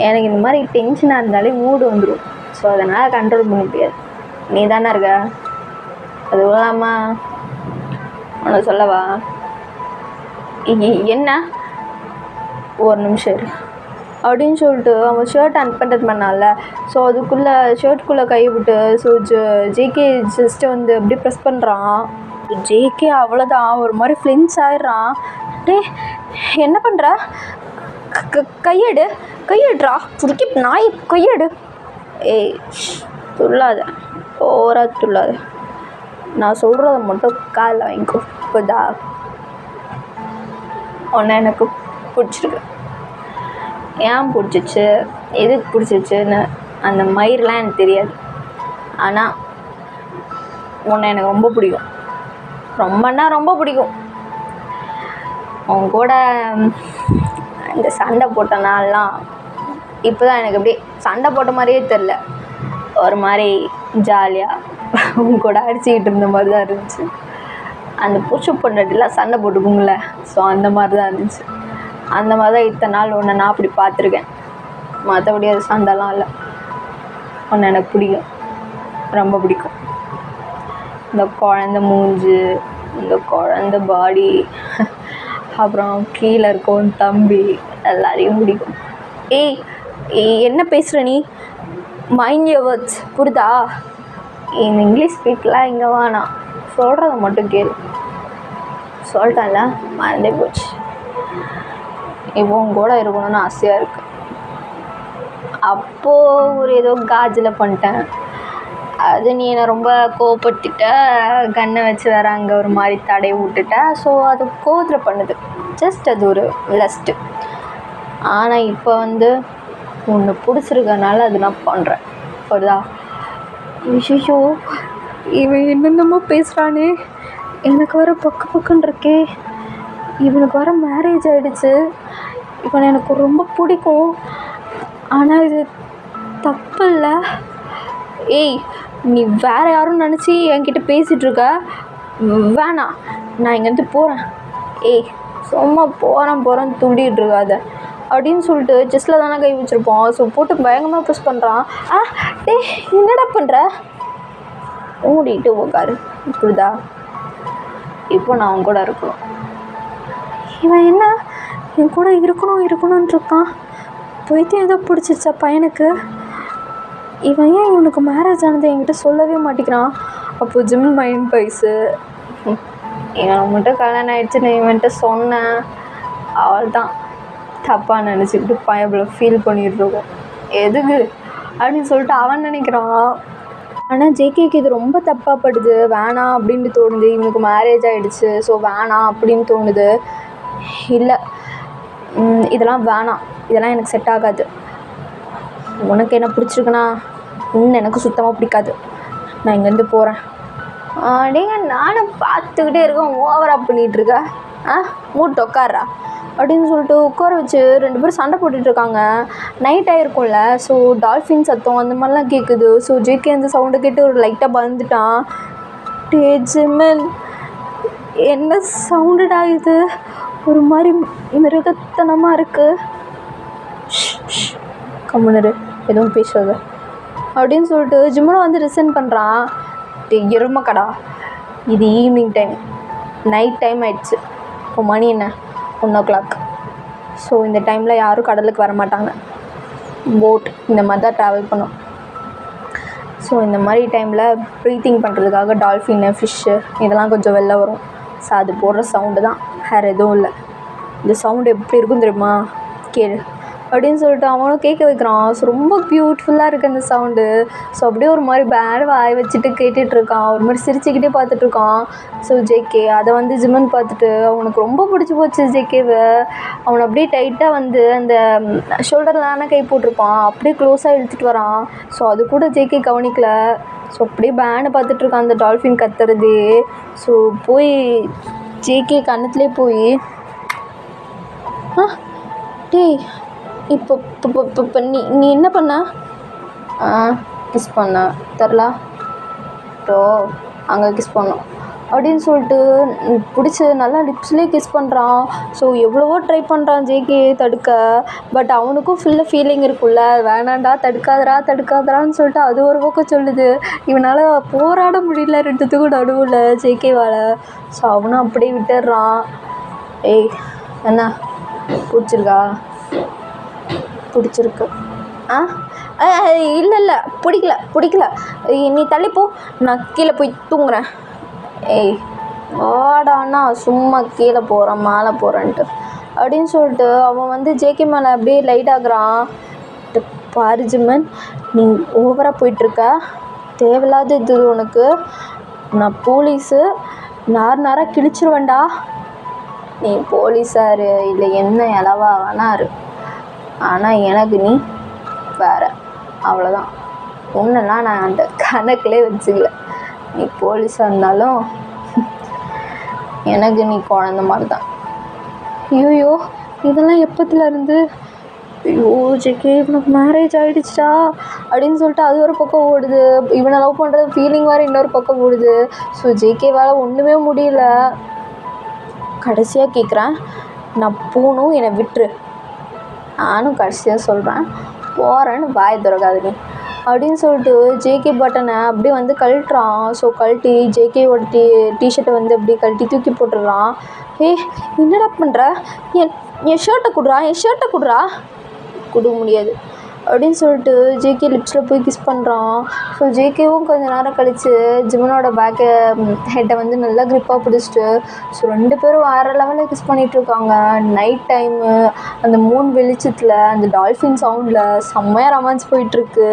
எனக்கு இந்த மாதிரி டென்ஷனாக இருந்தாலே மூடு வந்துடும். ஸோ அதனால் கண்ட்ரோல் பண்ண முடியாது. நீ தானே இருக்க. அதுவும் இல்லாமல் உன்னை சொல்லவா? என்ன? ஒரு நிமிஷம் இரு அப்படின்னு சொல்லிட்டு அவன் ஷர்ட் அன்பட்டன் பண்ணால. ஸோ அதுக்குள்ளே ஷர்ட்டுக்குள்ளே கை விட்டு ஸோ ஜேகே ஜஸ்ட்டு வந்து அப்படியே ப்ரெஸ் பண்ணுறான். ஜேகே அவ்வளோதான் ஒரு மாதிரி ஃப்ளின்ஸ் ஆயிடுறான். டே என்ன பண்ணுற? கையெடுறா துடிக்கி நாய் கையெடு. ஏய் துள்ளாத, ஓவராக துள்ளாத. நான் சொல்கிறத மட்டும் காலில் வாங்கிக்கோ. இப்போதா உன்னை எனக்கு பிடிச்சிருக்கு. ஏன் பிடிச்சிச்சு, எதுக்கு பிடிச்சிச்சுன்னு அந்த மயிரெலாம் எனக்கு தெரியாது. ஆனால் உன்னை எனக்கு ரொம்ப பிடிக்கும். ரொம்ப பிடிக்கும். உன் கூட இந்த சண்டை போட்ட நாள்லாம் இப்போ தான் எனக்கு அப்படியே சண்டை போட்ட மாதிரியே தெரில. ஒரு மாதிரி ஜாலியாக உன் கூட அடிச்சுக்கிட்டு இருந்த மாதிரி தான் இருந்துச்சு. அந்த பூச்சி பொண்டாட்டிலாம் சண்டை போட்டுக்குங்கள. ஸோ அந்த மாதிரி தான் இருந்துச்சு. அந்த மாதிரி தான் இத்தனை நாள் உன்னை நான் அப்படி பார்த்துருக்கேன். மற்றபடி அது சண்டைலாம் இல்லை. உன்னை எனக்கு பிடிக்கும், ரொம்ப பிடிக்கும். இந்த குழந்த மூஞ்சு, இந்த குழந்த பாடி, அப்புறம் கீழே இருக்கும் தம்பி, எல்லாரையும் பிடிக்கும். ஏய் என்ன பேசுகிற நீ? மைண்ட் யுவர் வேர்ட்ஸ், புரியுதா? இந்த இங்கிலீஷ் ஸ்பீக்லாம் இங்கே வேணாம், சொல்கிறத மட்டும் கேளு. சொல்லிட்டேன்ல, மறந்தே போச்சு. இப்போ உன் கூட இருக்கணும்னு ஆசையாக இருக்குது. அப்போது ஒரு ஏதோ காஜில் பண்ணிட்டேன். அது நீ என்னை ரொம்ப கோவப்பட்டுட்ட, கண்ணை வச்சு வேற அங்கே ஒரு மாதிரி தடவி விட்டுட்ட. ஸோ அது கோவத்தில் பண்ணுது, ஜஸ்ட் அது ஒரு லஸ்ட்டு. ஆனால் இப்போ வந்து ஒன்று பிடிச்சிருக்கனால அது நான் பண்ணுறேன், புரியுதா? ஐயோ இவன் என்னென்னமோ பேசுகிறானே, எனக்கு வர பக்குன்னு இருக்கே. இவனுக்கு வர மேரேஜ் ஆகிடுச்சு, இவனை எனக்கு ரொம்ப பிடிக்கும். ஆனால் இது தப்பு இல்லை. ஏய் நீ வேறு யாரும் நினச்சி என்கிட்ட பேசிகிட்ருக்க. வேணாம், நான் இங்கேருந்து போகிறேன். ஏய் சும்மா போகிறேன்னு துள்ளிகிட்ருக்காத அப்படின்னு சொல்லிட்டு செஸ்ஸில் தானே கை வச்சுருப்போம். ஸோ போட்டு பயங்கரமாக ப்ரெஸ் பண்ணுறான். டேய் என்னடா பண்ணுற? ஓடிட்டு உக்காரு, புரியுதா? இப்போ நான் அவன் கூட இருக்கணும். இவன் என்ன என் கூட இருக்கணும்னு இருக்கான். போயிட்டு ஏதோ பிடிச்சிருச்சா பையனுக்கு? இவன் ஏன் இவனுக்கு மேரேஜ் ஆனது என்கிட்ட சொல்லவே மாட்டேங்கிறான்? அப்போது ஜிம் மைண்ட் பைஸு இவன் மட்டும் கல்யாணம் ஆகிடுச்சுன்னு இவன்கிட்ட சொன்னேன். அவள் தான் தப்பாக நினச்சிக்கிட்டு பையன் ஃபீல் பண்ணிகிட்ருக்கோம். எதுக்கு அப்படின்னு சொல்லிட்டு அவன் நினைக்கிறான். ஆனால் ஜேகேக்கு இது ரொம்ப தப்பாக படுது. வேணாம் அப்படின்ட்டு தோணுது. இவனுக்கு மேரேஜ் ஆகிடுச்சு, ஸோ வேணாம் அப்படின்னு தோணுது. இல்லை இதெல்லாம் வேணாம், இதெல்லாம் எனக்கு செட் ஆகாது. உனக்கு என்ன பிடிச்சிருக்குன்னா எனக்கு சுத்தமாக பிடிக்காது. நான் இங்கேருந்து போகிறேன். அப்படிங்க நானும் பார்த்துக்கிட்டே இருக்கேன், ஓவராக பண்ணிகிட்ருக்க. மூட்டு உட்கார்றா அப்படின்னு சொல்லிட்டு உட்கார வச்சு 2 பேரும் சண்டை போட்டுட்ருக்காங்க. நைட் ஆகிருக்கும்ல, ஸோ டால்ஃபின் சத்தம் அந்த மாதிரிலாம் கேட்குது. ஸோ ஜேகே அந்த சவுண்டை கேட்டு ஒரு லைட்டாக பயந்துட்டான். டே ஜிம்மன் என்ன சவுண்டுடா இது? ஒரு மாதிரி மிருகத்தனமாக இருக்குது. கம்முனரு எதுவும் பேசாத அப்படின்னு சொல்லிட்டு ஜிம்மனும் வந்து ரிசைன் பண்ணுறான். எருமக்கடா, இது ஈவினிங் டைம், நைட் டைம் ஆயிடுச்சு. இப்போ மணி என்ன, 1 o'clock. ஸோ இந்த டைமில் யாரும் கடலுக்கு வர மாட்டாங்க. போட் இந்த மாதிரி தான் ட்ராவல் பண்ணும். ஸோ இந்த மாதிரி டைமில் ப்ரீத்திங் பண்ணுறதுக்காக டால்ஃபின்னு, ஃபிஷ்ஷு இதெல்லாம் கொஞ்சம் வெளில வரும். ஸோ அது போடுற சவுண்டு தான், வேறு எதுவும் இல்லை. இந்த சவுண்டு எப்படி இருக்கும் தெரியுமா? கேளு அப்படின்னு சொல்லிட்டு அவனும் கேட்க வைக்கிறான். ஸோ ரொம்ப ப்யூட்டிஃபுல்லாக இருக்குது அந்த சவுண்டு. ஸோ அப்படியே ஒரு மாதிரி பேடு வாய் வச்சுட்டு கேட்டுட்ருக்கான், ஒரு மாதிரி சிரிச்சுக்கிட்டே பார்த்துட்ருக்கான். ஸோ ஜேகே அதை வந்து ஜிம்மன் பார்த்துட்டு அவனுக்கு ரொம்ப பிடிச்சி போச்சு ஜேகேவை. அவனை அப்படியே டைட்டாக வந்து அந்த ஷோல்டரில் தானே கை போட்டிருப்பான், அப்படியே க்ளோஸாக இழுத்துட்டு வரான். ஸோ அது கூட ஜேகே கவனிக்கல. ஸோ அப்படியே பேனை பார்த்துட்ருக்கான் அந்த டால்ஃபின் கத்துறதே. ஸோ போய் ஜேகே கன்னத்துலேயே போய் டேய் இப்போ நீ என்ன பண்ண? கிஸ் பண்ண தெரில ப்ரோ, அங்கே கிஸ் பண்ணோம். அப்படின்னு சொல்லிட்டு பிடிச்சி நல்லா லிப்ஸ்லேயே கிஸ் பண்ணுறான். ஸோ எவ்வளவோ ட்ரை பண்ணுறான் ஜேகே தடுக்க. பட் அவனுக்கும் ஃபீலிங் இருக்குல்ல, வேணாண்டா தடுக்காதரான்னு சொல்லிட்டு அது ஒரு பக்கம் சொல்லுது. இவனால் போராட முடியல ரெண்டுத்துக்கும் நடுவில் ஜேகேவால். ஸோ அவனும் அப்படியே விட்டுடுறான். ஏய் என்ன பிடிச்சிருக்கு? இல்லை பிடிக்கல. நீ தள்ளிப்போ, நான் கீழே போய் தூங்குறேன். ஏய் வாடாண்ணா, சும்மா கீழே போகிறேன் மேலே போகிறேன்ட்டு அப்படின்னு சொல்லிட்டு அவன் ஜேகே மேலே அப்படியே லைட் ஆகுறான். பாரு ஜிம்மன், நீ ஓவராக போயிட்டுருக்க, தேவையில்லாத இது உனக்கு. நான் போலீஸு, நாராக கிழிச்சிருவேண்டா. நீ போலீஸாரு இல்லை என்ன இலவா வேணாரு, ஆனால் எனக்கு நீ வேறு, அவ்வளோதான். ஒன்றுலாம் நான் அந்த கணக்கிலே வச்சுக்கல. நீ போலீஸாக இருந்தாலும் எனக்கு நீ குழந்த மாதிரி தான். ஐயோ இதெல்லாம் எப்பத்துலேருந்து? ஐயோ ஜேகே இவனுக்கு மேரேஜ் ஆகிடுச்சிட்டா அப்படின்னு சொல்லிட்டு அது ஒரு பக்கம் ஓடுது. இவனை லவ் பண்ணுறது ஃபீலிங் வேறு இன்னொரு பக்கம் ஓடுது. ஸோ ஜேகேவால் ஒன்றுமே முடியல. கடைசியாக கேட்குறேன், நான் போகணும், என்னை விட்டுரு. நானும் கடைசியாக சொல்கிறேன், போகிறேன்னு வாய் திறக்காது நீ அப்படின்னு சொல்லிட்டு ஜேகே பட்டனை அப்படியே கழட்டுறான். ஸோ கழட்டி ஜேகேவோட டிஷர்ட்டை அப்படியே கழட்டி தூக்கி போட்டுடுறான். என்னடா பண்ணுற? என் ஷர்ட்டை கொடுறா. கொடுக்க முடியாது அப்படின்னு சொல்லிட்டு ஜேகே லிப்ஸில் போய் கிஸ் பண்ணுறான். ஸோ ஜேகேவும் கொஞ்சம் நேரம் கழித்து ஜிம்மனோட ஹெட்டை நல்லா க்ரிப்பாக பிடிச்சிட்டு ஸோ 2 பேரும் வேறு லெவலில் கிஸ் பண்ணிகிட்ருக்காங்க. நைட் டைமு அந்த மூன் வெளிச்சத்தில் அந்த டால்ஃபின் சவுண்டில் செம்மையாக ரொமான்ஸ் போயிட்டுருக்கு.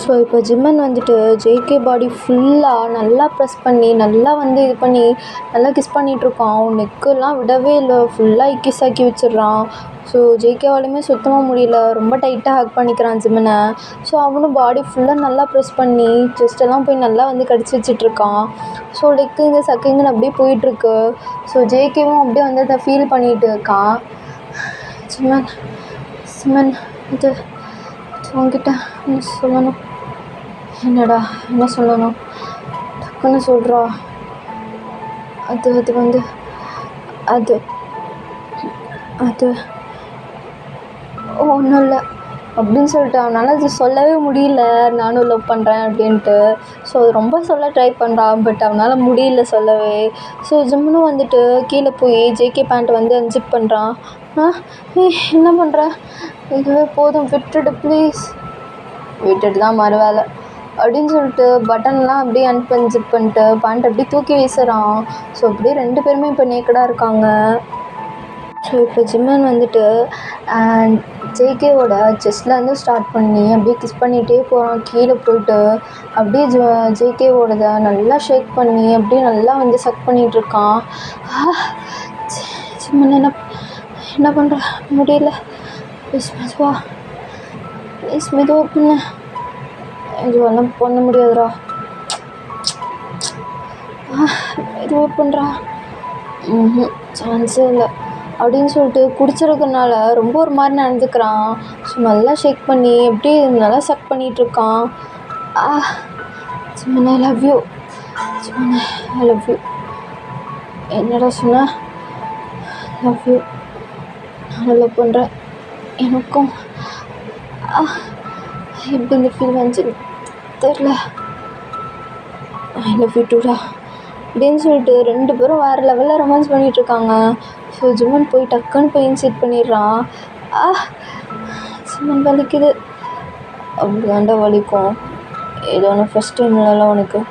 ஸோ இப்போ ஜிம்மன் ஜேகே பாடி ஃபுல்லாக நல்லா ப்ரெஸ் பண்ணி நல்லா இது பண்ணி நல்லா கிஸ் பண்ணிகிட்ருக்கான். நெக்கெல்லாம் விடவே இல்லை, ஃபுல்லாக கிஸ் ஆக்கி வச்சிடுறான். ஸோ ஜேகேவாலையுமே சுத்தமாக முடியல, ரொம்ப டைட்டாக ஹக் பண்ணிக்கிறான் ஜிம்மனை. ஸோ அவனும் பாடி ஃபுல்லாக நல்லா ப்ரெஸ் பண்ணி செஸ்ட்டெல்லாம் போய் நல்லா கடிச்சு வச்சிட்ருக்கான். ஸோ லெக்குங்க சக்குங்கன்னு அப்படியே போயிட்டுருக்கு. ஸோ ஜேகேவும் அப்படியே அதை ஃபீல் பண்ணிகிட்டு இருக்கான். ஜிம்மன் இது உங்ககிட்ட என்ன சொல்லணும்? என்னடா என்ன சொல்லணும்? டக்குன்னு சொல்கிறா. அது அது அது ஒன்றும் இல்லை அப்படின்னு சொல்லிட்டு அவனால் அது சொல்லவே முடியல, நானும் லவ் பண்ணுறேன் அப்படின்ட்டு. ஸோ அது ரொம்ப சொல்ல ட்ரை பண்ணுறான், பட் அவனால் முடியல சொல்லவே. ஸோ ஜிம்முனும் கீழே போய் ஜேகே பேண்ட்டை அன்சிப் பண்ணுறான். என்ன பண்ணுற? இதுவே போதும், விட்டுடு ப்ளீஸ். விட்டுட்டு தான் மறு வேலை அப்படின்னு சொல்லிட்டு பட்டன்லாம் அப்படியே அன்சிப் பண்ணிட்டு பேண்ட் அப்படியே தூக்கி வீசுகிறான். ஸோ அப்படியே 2 பேருமே இப்போ நேக்கடாக இருக்காங்க. ஸோ இப்போ ஜிம்மன் ஜேகேவோட செஸ்ட்லேருந்து ஸ்டார்ட் பண்ணி அப்படியே கிஸ் பண்ணிகிட்டே போகிறான். கீழே போயிட்டு அப்படியே ஜேகேவோடதை நல்லா ஷேக் பண்ணி அப்படியே நல்லா சக் பண்ணிகிட்ருக்கான். ஜிம்மன் என்ன பண்ணுற? முடியல, ப்ளீஸ் மெதுவாக பண்ண. இதுவெல்லாம் பண்ண முடியாதுடா, மெதுவாக பண்ணுறா. சான்ஸே இல்லை அப்படின்னு சொல்லிட்டு குடிச்சிருக்கனால ரொம்ப ஒரு மாதிரி நடந்துக்கிறான். ஸோ நல்லா ஷேக் பண்ணி அப்படியே நல்லா சக் பண்ணிகிட்ருக்கான். Jimin I love you. என்னடா சொன்ன? Love you. நான் லவ் பண்ணுறேன். எனக்கும் எப்படி இந்த ஃபீல் வந்துச்சுன்னு தெரில. ஐ லவ் யூ டூடா அப்படின்னு சொல்லிட்டு 2 பேரும் வேறு லெவலில் ரொமான்ஸ் பண்ணிகிட்ருக்காங்க. ஸோ ஜிம்மன் போய் டக்குன்னு போய் இன்சைட் பண்ணிடுறான். ஜிம்மன் வலிக்குது. அப்படி தாண்டா வலிக்கும், ஏதோ ஒன்று ஃபஸ்ட் டைம்லலாம் உனக்கு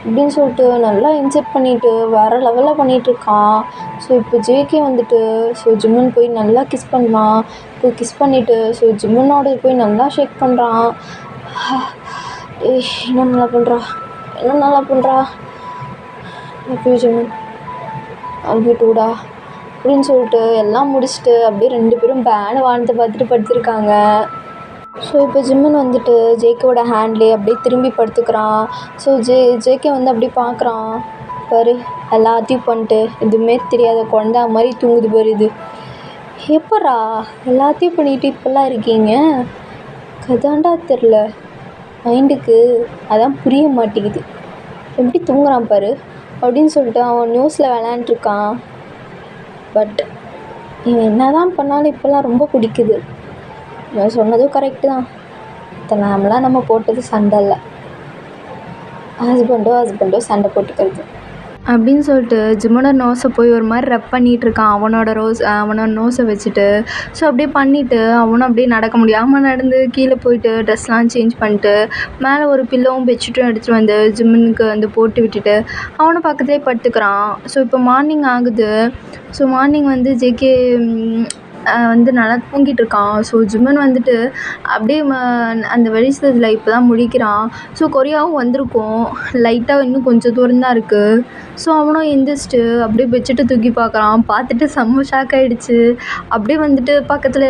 அப்படின்னு சொல்லிட்டு நல்லா இன்சைட் பண்ணிவிட்டு வேறு லெவலில் பண்ணிகிட்ருக்கான். ஸோ இப்போ ஜேகே ஸோ ஜிம்மன் போய் நல்லா கிஸ் பண்ணுறான். போய் கிஸ் பண்ணிவிட்டு ஸோ ஜிம்மனோட போய் நல்லா ஷேக் பண்ணுறான். ஏய் என்ன நல்லா பண்ணுறா, என்ன நல்லா பண்ணுறா, love you Jimin, love you டூடா அப்படின்னு சொல்லிட்டு எல்லாம் முடிச்சுட்டு அப்படியே 2 பேரும் பேனை வானத்தை பார்த்துட்டு படுத்திருக்காங்க. ஸோ இப்போ ஜிம்மன் வந்துட்டு ஜேகேவோட ஹேண்ட்லேயே அப்படியே திரும்பி படுத்துக்கிறான். ஸோ ஜேகே வந்து அப்படி பார்க்குறான், பாரு எல்லாத்தையும் பண்ணிட்டு எதுவுமே தெரியாத குழந்த மாதிரி தூங்குது பாரு. இது எப்பட்றா எல்லாத்தையும் பண்ணிட்டு இப்போல்லாம் இருக்கீங்க, கதாண்டா தெரில மைண்டுக்கு, அதான் புரிய மாட்டேங்குது, எப்படி தூங்குறான் பாரு அப்படின்னு சொல்லிட்டு அவன் நியூஸில் விளையாண்டுருக்கான். பட் இவன் என்ன தான் பண்ணாலும் இப்போல்லாம் ரொம்ப பிடிக்குது. இவன் சொன்னதும் கரெக்டு தான், இத்தனை நாமலாம் நம்ம போட்டது சண்டை இல்லை, ஹஸ்பண்டோ சண்டை போட்டுக்கிறது அப்படின்னு சொல்லிட்டு ஜிம்மனோட நோஸை போய் ஒரு மாதிரி ரப் பண்ணிகிட்ருக்கான் அவனோட நோஸை வச்சுட்டு. ஸோ அப்படியே பண்ணிவிட்டு அவனும் அப்படியே நடக்க முடியாமல் நடந்து கீழே போயிட்டு ட்ரெஸ்லாம் சேஞ்ச் பண்ணிட்டு மேலே ஒரு பில்லோவும் பெட்ஷீட்டும் எடுத்துகிட்டு வந்து ஜிம்மனுக்கு வந்து போட்டு விட்டுட்டு அவனை பக்கத்துலேயே படுத்துக்கிறான். ஸோ இப்போ மார்னிங் ஆகுது. ஸோ மார்னிங் வந்து ஜேகே வந்து நல்லா தூங்கிட்டு இருக்கான். ஸோ ஜிம்மன் வந்துட்டு அப்படியே அந்த வெளிச்சத்தில் இப்போ தான் முழிக்கிறான். ஸோ கொரியாவும் வந்திருக்கும், லைட்டாக இன்னும் கொஞ்சம் தூரம் தான் இருக்குது. ஸோ அவனும் எந்திரிச்சிட்டு அப்படியே பெட்ஷீட்டை தூக்கி பார்க்குறான். பார்த்துட்டு செம்ம ஷாக் ஆகிடுச்சு. அப்படியே வந்துட்டு பக்கத்தில்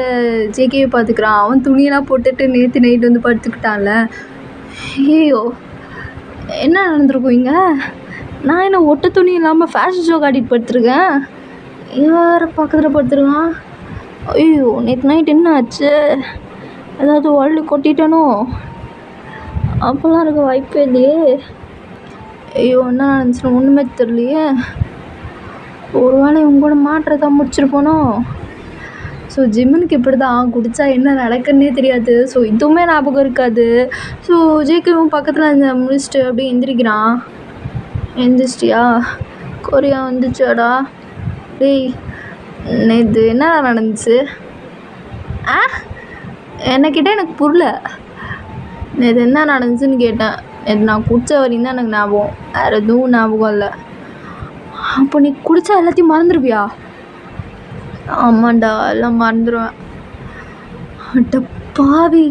ஜேகேவை பார்த்துக்கிறான். அவன் துணியெல்லாம் போட்டுட்டு நேற்று நைட்டு வந்து படுத்துக்கிட்டான்ல. ஐயோ என்ன நடந்திருக்கும் இங்கே, நான் என்ன ஒட்ட துணி இல்லாமல் ஃபேஷன் ஷோ காட்டிட்டு படுத்துருக்கேன், வேறு பக்கத்தில் படுத்துருக்கான். ஐயோ நேற்று நைட் என்ன ஆச்சு, ஏதாவது ஒரளி கொட்டிட்டேனோ, அப்போல்லாம் இருக்க வாய்ப்பே இல்லையே. ஐயோ என்ன நடந்துச்சுன்னு ஒன்றுமே தெரியலையே, ஒரு வேளை இவங்க கூட மாற்றத்தை முடிச்சிருப்போனோ. ஸோ ஜிம்மனுக்கு இப்படி தான், குடித்தா என்ன நடக்குன்னே தெரியாது. ஸோ இதுவுமே ஞாபகம் இருக்காது. ஸோ ஜேகேவும் பக்கத்தில் அந்த முடிச்சுட்டு அப்படியே எந்திரிக்கிறான். எந்திரிச்சிட்டியா, கொரியா வந்துச்சாடா, டேய் நேற்று என்ன நடந்துச்சு என்னக்கிட்ட எனக்கு புரியல, நேற்று என்ன நடந்துச்சுன்னு கேட்டேன். நேற்று நான் குடித்த வரையும் தான் எனக்கு ஞாபகம், வேறு எதுவும் ஞாபகம் இல்லை. அப்போ நீ குடித்தா எல்லாத்தையும் மறந்துடுவியா? ஆமாண்டா எல்லாம் மறந்துடுவேன். அட்ட பாவி,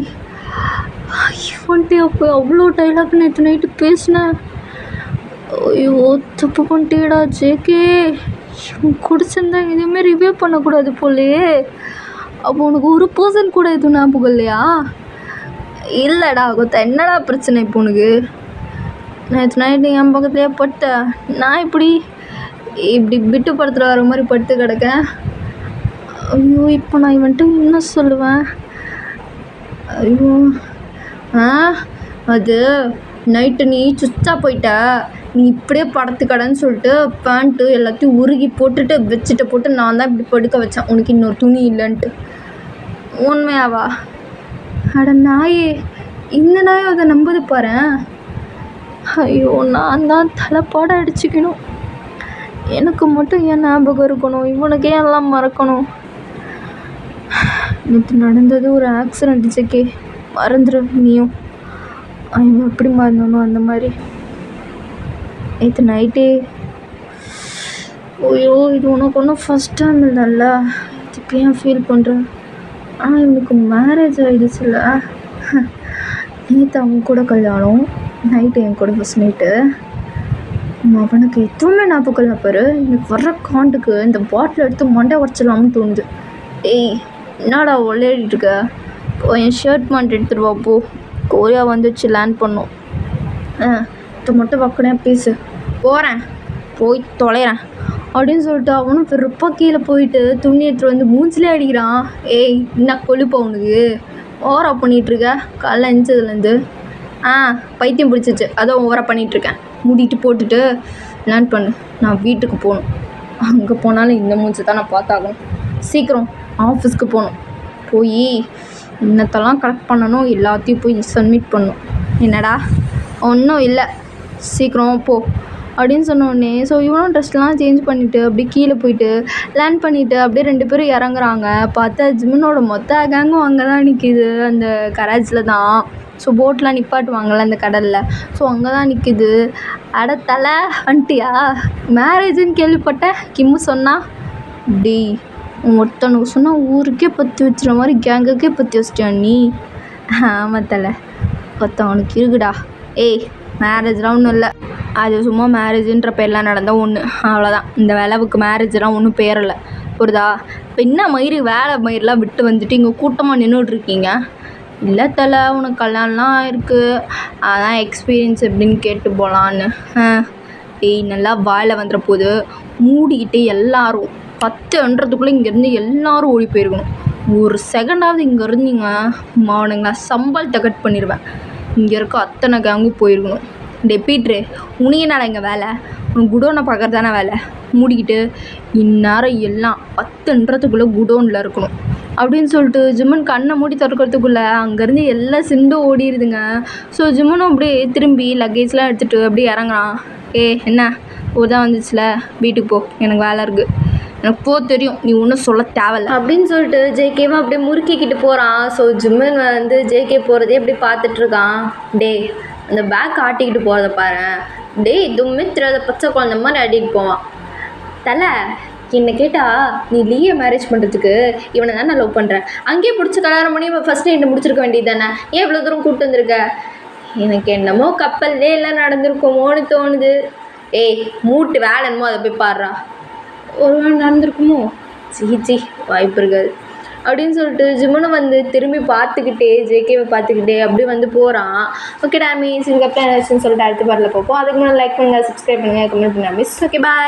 இவன்ட்டு அப்போ அவ்வளோ டைலாக் நேற்று நைட்டு பேசினேன். ஐயோ தப்பு பண்ணிட்டேடா ஜேகே, குடிச்சிருந்தா எதுவுமே ரிவ்யூ பண்ணக்கூடாது போலையே. அப்போ உனக்கு ஒரு பர்சன் கூட எதுவும் ஞாபகம் இல்லையா? இல்லைடா கொத்த, என்னடா பிரச்சனை இப்போ உனக்கு? நேற்று நைட்டு என் பக்கத்துலேயே பட்ட, நான் இப்படி விட்டு படுத்துகிற வர மாதிரி படுத்து கிடக்கேன். ஐயோ இப்போ நான் இவன்ட்டு என்ன சொல்லுவேன்? ஐயோ அது நைட்டு நீ சுச்சா போயிட்ட, நீ இப்படியே படுத்துக்கடன்னு சொல்லிட்டு பேண்ட்டு எல்லாத்தையும் உருகி போட்டுட்டு பெட்ஷீட்டை போட்டு நான் தான் இப்படி படுக்க வச்சேன், உனக்கு இன்னொரு துணி இல்லைன்ட்டு. உண்மையாவா? அட நாயே, இந்த நாயை அதை நம்புது பாரு. ஐயோ நான் தான் தலைப்பாட அடிச்சுக்கணும். எனக்கு மட்டும் ஏன் ஞாபகம் இருக்கணும், இவனுக்கே எல்லாம் மறக்கணும். நேற்று நடந்தது ஒரு ஆக்சிடெண்ட் ஜேகே, மறந்துடு நீயும். அவன் எப்படி மறந்தணும் அந்த மாதிரி. நேற்று நைட்டே, ஐயோ இது உனக்கு ஒன்றும் ஃபஸ்ட் டைம் இல்லைல்ல, இதுக்கு ஏன் ஃபீல் பண்ணுறேன்? ஆனால் இவனுக்கு மேரேஜ் ஆகிடுச்சுல்ல. நேற்று அவங்க கூட கல்யாணம், நைட்டு என் கூட ஃபஸ்ட் நைட்டு. அவனுக்கு எதுவுமே ஞாபகம் இல்லை பாரு. எனக்கு வர்ற காண்டுக்கு இந்த பாட்டில் எடுத்து மண்டை உடச்சிடலாம்னு தோணுது. ஏய் என்னடா விளையாடிட்டு இருக்க, என் ஷர்ட் மாண்ட் எடுத்துகிட்டு வா போ, கொரியா வந்துச்சு லேண்ட் பண்ணோம். இது மட்டும் பக்கனே பேசு, போகிறேன் போய் தொலைகிறேன் அப்படின்னு சொல்லிட்டு அவனும் வெறுப்பாக கீழே போயிட்டு துணி எடுத்துகிட்டு வந்து மூஞ்சிலே அடிக்கிறான். ஏய் என்ன கொழுப்பா உனக்கு, ஓவரா பண்ணிகிட்ருக்க காலைல எஞ்சதுலேருந்து? பைத்தியம் பிடிச்சிச்சு, அதான் ஓவரா பண்ணிகிட்ருக்கேன். மூடிட்டு போட்டுட்டு லேண்ட் பண்ணு, நான் வீட்டுக்கு போகணும். அங்கே போனாலும் இந்த மூஞ்சி தான் நான் பார்த்தாகணும். சீக்கிரம் ஆஃபீஸ்க்கு போகணும், போய் இன்னத்தெல்லாம் கலெக்ட் பண்ணணும், எல்லாத்தையும் போய் சப்மிட் பண்ணணும். என்னடா ஒன்றும் இல்லை, சீக்கிரம் போ அப்படின்னு சொன்னோடனே ஸோ இவனும் ட்ரெஸ்லாம் சேஞ்ச் பண்ணிவிட்டு அப்படியே கீழே போயிட்டு லேண்ட் பண்ணிவிட்டு அப்படியே 2 பேரும் இறங்குறாங்க. பார்த்தா ஜிம்மனோட மொத்த கேங்கும் அங்கே தான் நிற்கிது, அந்த கராஜில் தான். ஸோ போட்லாம் நிப்பாட்டுவாங்கள்ல அந்த கடலில், ஸோ அங்கே தான் நிற்கிது. அட தலை வந்துட்டியா, மேரேஜுன்னு கேள்விப்பட்டேன் கிம்மு சொன்னா. டே ஒருத்தனுக்கு சொன்னால் ஊருக்கே பற்றி வச்சுற மாதிரி கேங்குக்கே பற்றி வச்சிட்டியா நீ? ஆமாம் தலை, ஒருத்தவனுக்கு இருக்குடா. ஏய், மேரேஜ்லாம் ஒன்றும் இல்லை, அது சும்மா மேரேஜுன்ற பேர்லாம் நடந்தால் ஒன்று, அவ்வளோதான். இந்த அளவுக்கு மேரேஜெலாம் ஒன்றும் பேரலை, புரியுதா? இப்போ என்ன மயிறு வேலை மயிரெலாம் விட்டு வந்துட்டு இங்கே கூட்டமாக நின்றுட்ருக்கீங்க? இல்லை தலை, உனக்கு கல்யாணம்லாம் ஆயிருக்கு, அதான் எக்ஸ்பீரியன்ஸ் எப்படின்னு கேட்டு போகலான்னு. ஏய், நல்லா வாயில் வந்துட போது, மூடிக்கிட்டு எல்லாரும் 10:00ன்றதுக்குள்ளே இங்கேருந்து எல்லாரும் ஓடி போயிருக்கணும். ஒரு செகண்டாவது இங்கே இருந்தீங்க, அவனுங்களா சம்பளத்தை கட் பண்ணிடுவேன். இங்கே இருக்க அத்தனை கேங்கும் போயிருக்கணும். டே பீட்ரு, உனக்கு என்னடா இங்கே வேலை? உனக்கு குடோனை பார்க்கறது தானே வேலை? மூடிக்கிட்டு இந்நேரம் எல்லாம் 10:00ன்றதுக்குள்ளே குடோனில் இருக்கணும் அப்படின்னு சொல்லிட்டு ஜிம்மன் கண்ணை மூடி திறக்கிறதுக்குள்ளே அங்கேருந்து எல்லாம் சிண்டு ஓடிடுதுங்க. ஸோ ஜிம்மனும் அப்படியே திரும்பி லக்கேஜ்லாம் எடுத்துகிட்டு அப்படியே இறங்குறான். என்ன தான் வந்துச்சுல, வீட்டுக்கு போ, எனக்கு வேலை இருக்குது, எனக்கு தெரியும், நீ ஒன்றும் சொல்ல தேவையில்ல அப்படின்னு சொல்லிட்டு ஜேகேவும் அப்படியே முறுக்கிக்கிட்டு போகிறான். ஸோ ஜிம்மன் வந்து ஜேகே போகிறதே அப்படி பார்த்துட்ருக்கான். டே, அந்த பேக் ஆட்டிக்கிட்டு போகிறத பாரு, டே தும்மே தெரியாத பச்சை குழந்த மாதிரி ஆட்டிகிட்டு போவான். தலை, என்னை கேட்டால் நீ லீயை மேரேஜ் பண்ணுறதுக்கு இவனை தான் நான் லவ் பண்ணுறேன், அங்கேயே பிடிச்சி கல்யாணம் பண்ணி ஃபஸ்ட்டு என்னை முடிச்சிருக்க வேண்டியது தானே, ஏன் இவ்வளோ தூரம் கூப்பிட்டு வந்திருக்க? எனக்கு என்னமோ கப்பல்லே எல்லாம் நடந்திருக்குமோன்னு தோணுது. ஏய், மூட்டு வேலை என்னமோ அதை போய் பாடுறா, ஒரு நாள் நடந்திருக்குமோ? சீச்சி, வாய்ப்பு இருக்காது அப்படின்னு சொல்லிட்டு ஜிம்மனும் வந்து திரும்பி பார்த்துக்கிட்டே ஜேகேவை பார்த்துக்கிட்டே அப்படியே வந்து போகிறான். ஓகே டா மிஸ், இதுக்கப்புறம் என்ன சொல்லிட்டு அடுத்த பாட்டில் பார்ப்போம். அதுக்கு முன்னாடி லைக் பண்ணுங்கள், சப்ஸ்கிரைப் பண்ணுங்கள், கமெண்ட் பண்ணுங்கள் மிஸ். ஓகே, பாய்.